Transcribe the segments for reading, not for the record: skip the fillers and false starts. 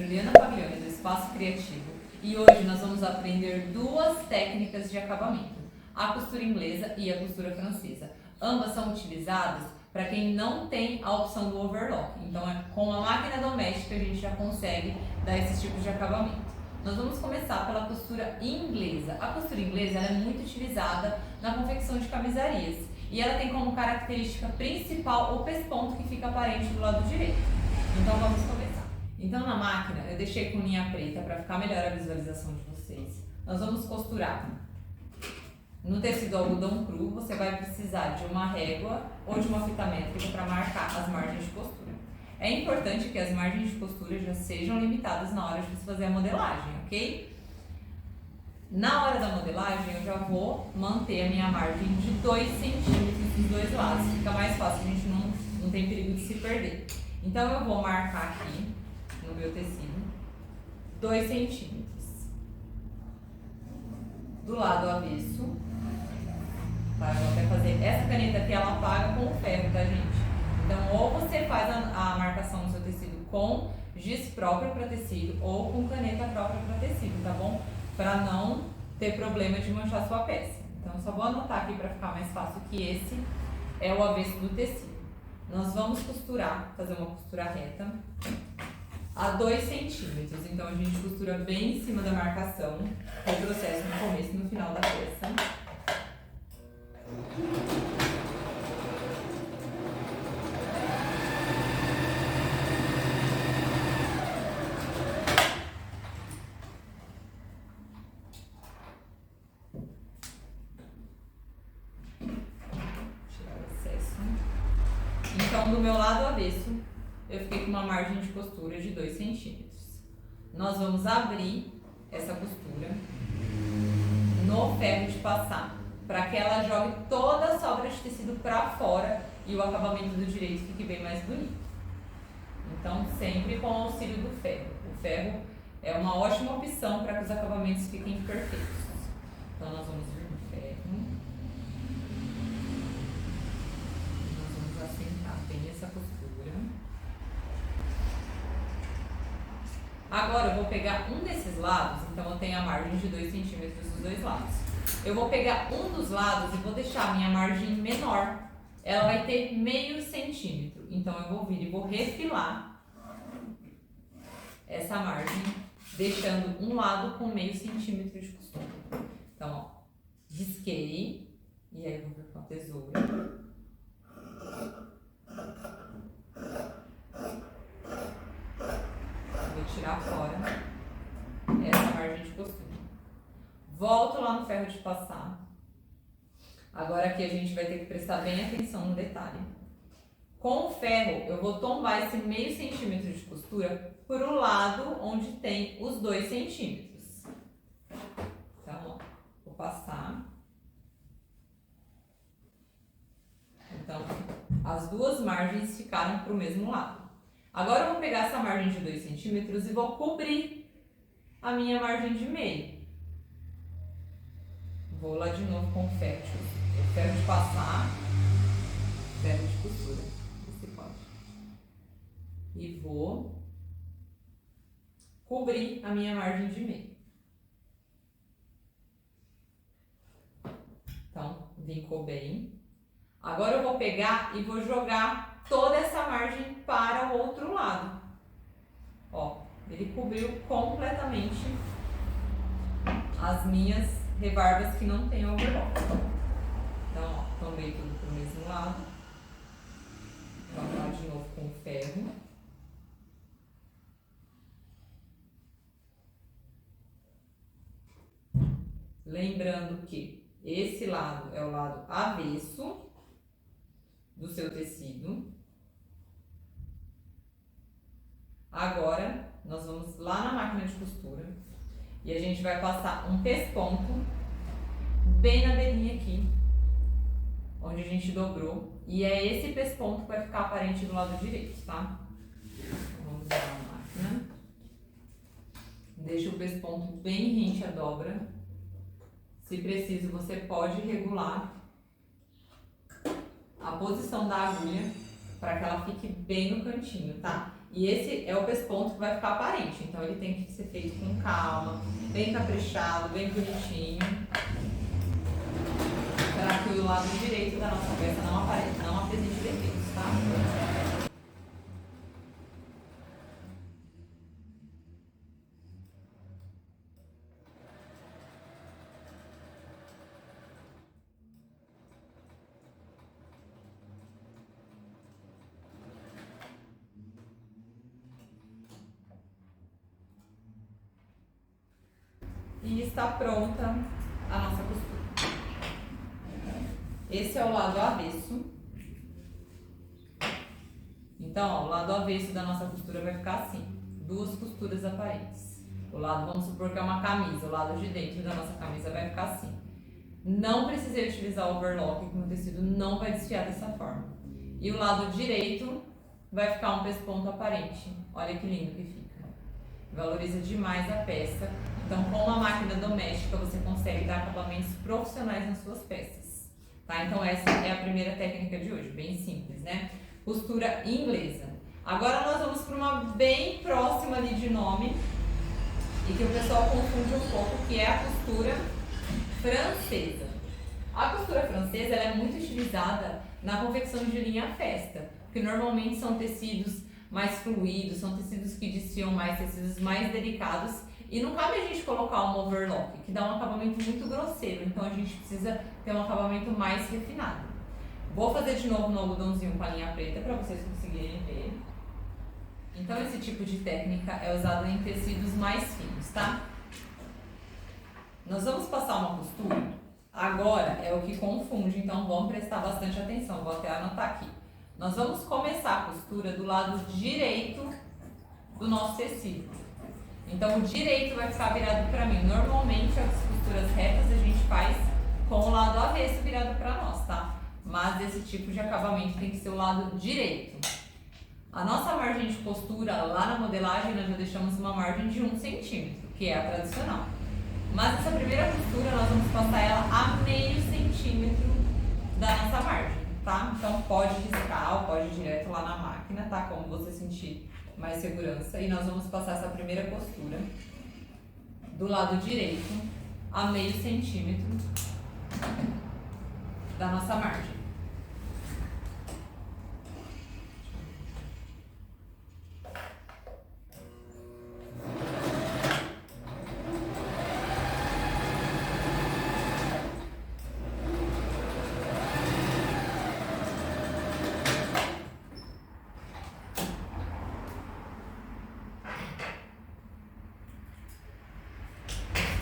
Juliana Paglioni, do Espaço Criativo, e hoje nós vamos aprender duas técnicas de acabamento, a costura inglesa e a costura francesa. Ambas são utilizadas para quem não tem a opção do overlock, então com a máquina doméstica a gente já consegue dar esses tipos de acabamento. Nós vamos começar pela costura inglesa. A costura inglesa ela é muito utilizada na confecção de camisarias e ela tem como característica principal o pesponto que fica aparente do lado direito. Então vamos começar. Então na máquina eu deixei com linha preta para ficar melhor a visualização de vocês. Nós vamos costurar. No tecido algodão cru você vai precisar de uma régua ou de uma fita métrica para marcar as margens de costura. É importante que as margens de costura já sejam limitadas na hora de você fazer a modelagem, ok? Na hora da modelagem eu já vou manter a minha margem de 2 centímetros dos dois lados, fica mais fácil, a gente não tem perigo de se perder. Então eu vou marcar aqui no meu tecido 2 centímetros. Do lado avesso, tá? Eu vou até fazer essa caneta aqui, ela apaga com o ferro, tá, gente? Então, ou você faz a marcação no seu tecido com giz próprio para tecido ou com caneta própria para tecido, tá bom? Para não ter problema de manchar sua peça. Então, eu só vou anotar aqui para ficar mais fácil que esse é o avesso do tecido. Nós vamos costurar, fazer uma costura reta a 2 centímetros. Então, a gente costura bem em cima da marcação, retrocesso no começo e no final da peça. Então, do meu lado avesso, eu fiquei com uma margem de costura de 2 centímetros. Nós vamos abrir essa costura no ferro de passar, para que ela jogue toda a sobra de tecido para fora e o acabamento do direito fique bem mais bonito. Então, sempre com o auxílio do ferro. O ferro é uma ótima opção para que os acabamentos fiquem perfeitos. Então, nós vamos vir no ferro. Essa costura. Agora eu vou pegar um desses lados, então eu tenho a margem de 2 centímetros dos dois lados. Eu vou pegar um dos lados e vou deixar a minha margem menor. Ela vai ter meio centímetro. Então eu vou vir e vou refilar essa margem, deixando um lado com meio centímetro de costura. Então, ó, risquei e aí eu vou vir com a tesoura. Vou tirar fora essa margem de costura. Volto lá no ferro de passar. Agora aqui a gente vai ter que prestar bem atenção no detalhe. Com o ferro eu vou tombar esse meio centímetro de costura para o lado onde tem os 2 centímetros. Então, ó, vou passar. Então, as duas margens ficaram para o mesmo lado. Agora eu vou pegar essa margem de 2 centímetros e vou cobrir a minha margem de meio. Vou lá de novo com o ferro de passar, ferro de costura, você pode. E vou cobrir a minha margem de meio. Então, vincou bem. Agora eu vou pegar e vou jogar toda essa margem para o outro lado. Ó, ele cobriu completamente as minhas rebarbas que não tem overlock. Então, ó, tombei tudo pro mesmo lado. Vou lá de novo com o ferro. Lembrando que esse lado é o lado avesso do seu tecido. Agora, nós vamos lá na máquina de costura e a gente vai passar um pesponto bem na beirinha aqui, onde a gente dobrou. E é esse pesponto que vai ficar aparente do lado direito, tá? Então, vamos usar a máquina. Deixa o pesponto bem rente à dobra. Se preciso, você pode regular a posição da agulha para que ela fique bem no cantinho, tá? E esse é o pesponto que vai ficar aparente, então ele tem que ser feito com calma, bem caprichado, bem bonitinho, para que o lado direito da nossa peça não apresente defeitos, tá? E está pronta a nossa costura. Esse é o lado avesso. Então, ó, o lado avesso da nossa costura vai ficar assim, duas costuras aparentes. O lado, vamos supor que é uma camisa, o lado de dentro da nossa camisa vai ficar assim. Não precisei utilizar overlock, que o tecido não vai desfiar dessa forma. E o lado direito vai ficar um pesponto aparente. Olha que lindo que fica. Valoriza demais a peça. Então, com uma máquina doméstica, você consegue dar acabamentos profissionais nas suas peças. Tá? Então, essa é a primeira técnica de hoje, bem simples, né? Costura inglesa. Agora, nós vamos para uma bem próxima ali de nome e que o pessoal confunde um pouco, que é a costura francesa. A costura francesa ela é muito utilizada na confecção de linha festa, porque normalmente são tecidos mais fluidos, são tecidos que desfiam mais, tecidos mais delicados, e não cabe a gente colocar um overlock, que dá um acabamento muito grosseiro, então a gente precisa ter um acabamento mais refinado. Vou fazer de novo no algodãozinho com a linha preta para vocês conseguirem ver. Então esse tipo de técnica é usado em tecidos mais finos, tá? Nós vamos passar uma costura, agora é o que confunde, então vamos prestar bastante atenção, vou até anotar aqui. Nós vamos começar a costura do lado direito do nosso tecido. Então o direito vai ficar virado para mim. Normalmente as costuras retas a gente faz com o lado avesso virado para nós, tá? Mas esse tipo de acabamento tem que ser o lado direito. A nossa margem de costura lá na modelagem nós já deixamos uma margem de 1 centímetro, que é a tradicional. Mas essa primeira costura nós vamos passar ela a meio centímetro da nossa margem, tá? Então pode riscar ou pode ir direto lá na máquina, tá? Como você sentir mais segurança. E nós vamos passar essa primeira costura do lado direito a meio centímetro da nossa margem.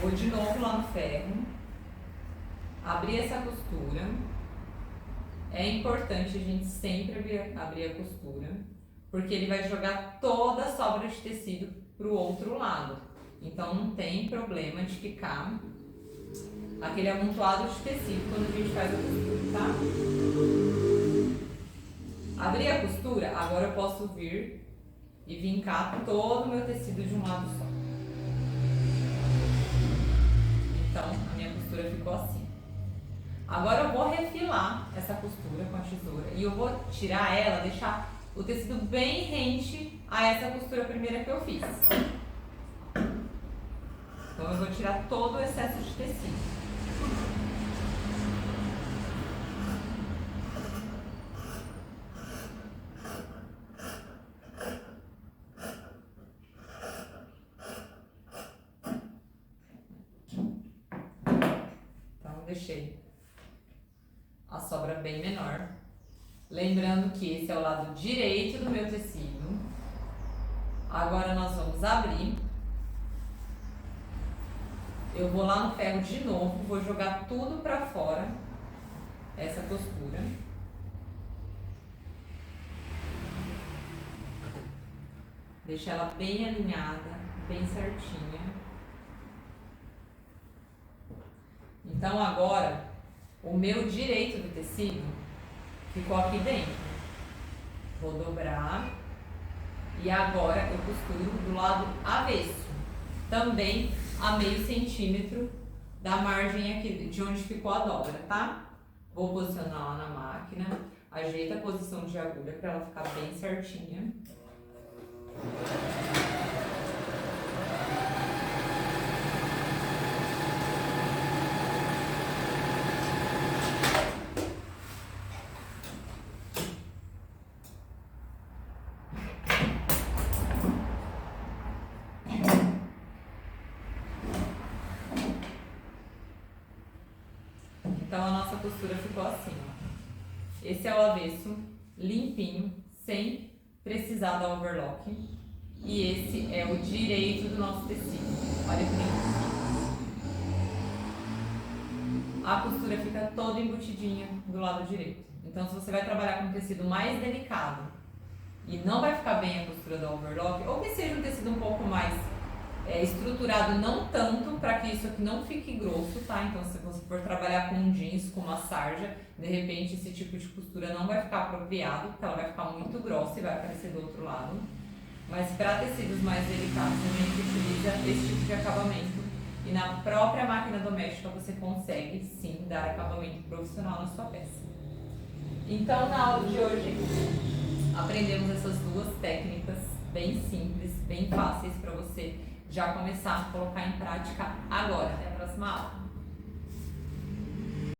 Vou de novo lá no ferro, abrir essa costura. É importante a gente sempre abrir a costura, porque ele vai jogar toda a sobra de tecido para o outro lado. Então não tem problema de ficar aquele amontoado de tecido quando a gente faz a costura, tá? Abri a costura, agora eu posso vir e vincar todo o meu tecido de um lado só. Então, a minha costura ficou assim. Agora eu vou refilar essa costura com a tesoura e eu vou tirar ela, deixar o tecido bem rente a essa costura primeira que eu fiz. Então eu vou tirar todo o excesso de tecido. Deixei a sobra bem menor. Lembrando que esse é o lado direito do meu tecido. Agora nós vamos abrir. Eu vou lá no ferro de novo, vou jogar tudo pra fora, essa costura. Deixa ela bem alinhada, bem certinha. Então agora, o meu direito do tecido ficou aqui dentro. Vou dobrar e agora eu costuro do lado avesso, também a meio centímetro da margem aqui, de onde ficou a dobra, tá? Vou posicionar lá na máquina, ajeita a posição de agulha para ela ficar bem certinha. Então a nossa costura ficou assim, ó. Esse é o avesso, limpinho, sem precisar da overlock. E esse é o direito do nosso tecido. Olha que lindo. A costura fica toda embutidinha do lado direito. Então se você vai trabalhar com um tecido mais delicado e não vai ficar bem a costura da overlock, ou que seja um tecido um pouco mais estruturado, não tanto para que isso aqui não fique grosso, tá? Então se você for trabalhar com um jeans, com uma sarja, de repente esse tipo de costura não vai ficar apropriado, porque ela vai ficar muito grossa e vai aparecer do outro lado. Mas para tecidos mais delicados a gente utiliza esse tipo de acabamento e na própria máquina doméstica você consegue sim dar acabamento profissional na sua peça. Então na aula de hoje aprendemos essas duas técnicas bem simples, bem fáceis para você já começar a colocar em prática agora. Até a próxima aula!